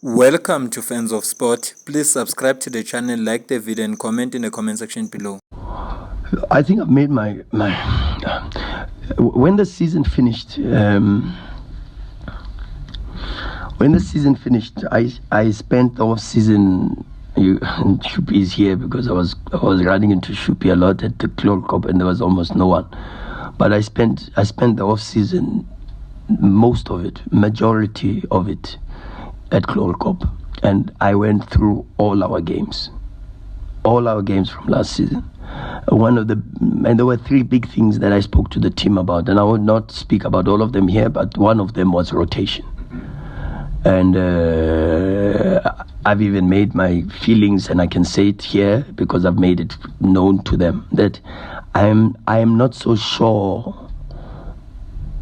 Welcome to Fans of Sport. Please subscribe to the channel, like the video and comment in the comment section below. I think I've made my when the season finished, I spent the whole season. Shupi is here because I was running into Shupi a lot at the Clore Cup and there was almost no one. But I spent the off season, most of it, majority of it, at Clore Cup, and I went through all our games from last season. And there were three big things that I spoke to the team about, and I would not speak about all of them here, but one of them was rotation. And I've even made my feelings, and I can say it here because I've made it known to them that I am not so sure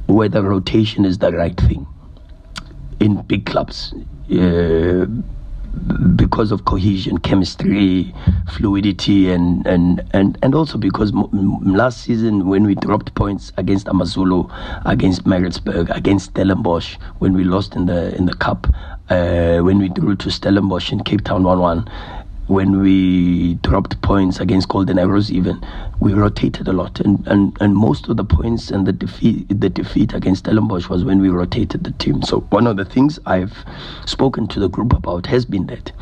whether rotation is the right thing in big clubs. Because of cohesion, chemistry, fluidity, and also because last season when we dropped points against Amazulu, against Maritzburg, against Stellenbosch, when we lost in the cup, when we drew to Stellenbosch in Cape Town 1-1, when we dropped points against Golden Arrows, even we rotated a lot, and most of the points and the defeat against Stellenbosch was when we rotated the team. So one of the things I've spoken to the group about has been that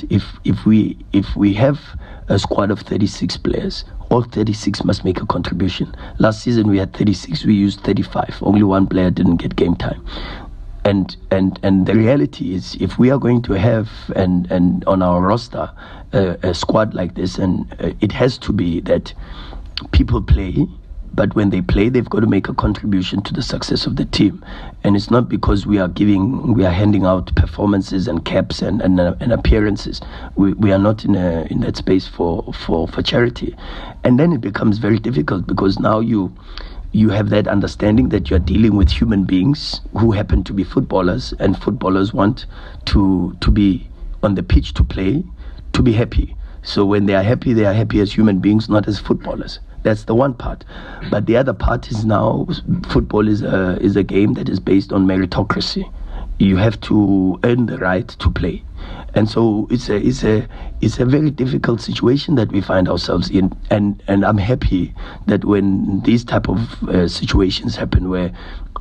if we have a squad of 36 players, all 36 must make a contribution. Last season we had 36, we used 35. Only one player didn't get game time. And the reality is, if we are going to have and on our roster a squad like this, and it has to be that people play, but when they play, they've got to make a contribution to the success of the team. And it's not because we are handing out performances and caps and appearances. We are not in that space for charity. And then it becomes very difficult because now you have that understanding that you're dealing with human beings who happen to be footballers, and footballers want to be on the pitch to play, to be happy. So when they are happy as human beings, not as footballers. That's the one part. But the other part is now football is a game that is based on meritocracy. You have to earn the right to play. And so it's a very difficult situation that we find ourselves in, and I'm happy that when these type of situations happen where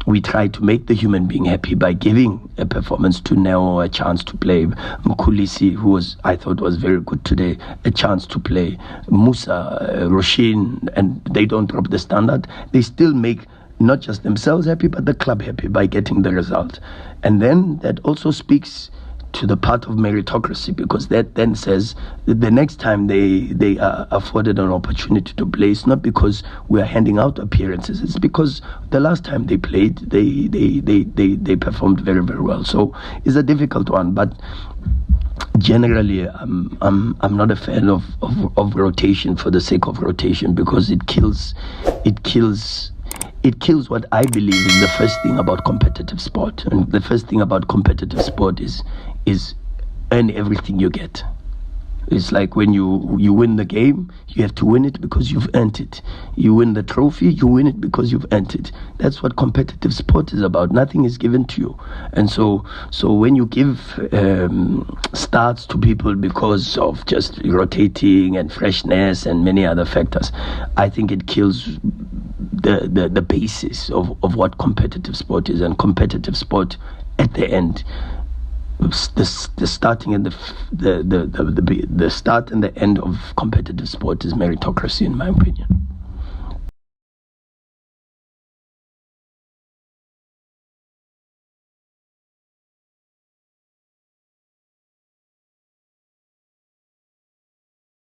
we try to make the human being happy by giving a performance to Neo a chance to play, Mkulisi, who I thought was very good today, a chance to play, Musa, Roshin, and they don't drop the standard. They still make not just themselves happy, but the club happy by getting the result. And then that also speaks to the part of meritocracy, because that then says that the next time they are afforded an opportunity to play, it's not because we are handing out appearances, it's because the last time they played, they performed very, very well. So it's a difficult one, but generally I'm not a fan of rotation for the sake of rotation, because it kills what I believe is the first thing about competitive sport. And the first thing about competitive sport is earn everything you get. It's like when you win the game, you have to win it because you've earned it. You win the trophy, you win it because you've earned it. That's what competitive sport is about. Nothing is given to you. And so when you give starts to people because of just rotating and freshness and many other factors, I think it kills the basis of what competitive sport is. And competitive sport, at the end, the starting and the start and the end of competitive sport is meritocracy, in my opinion.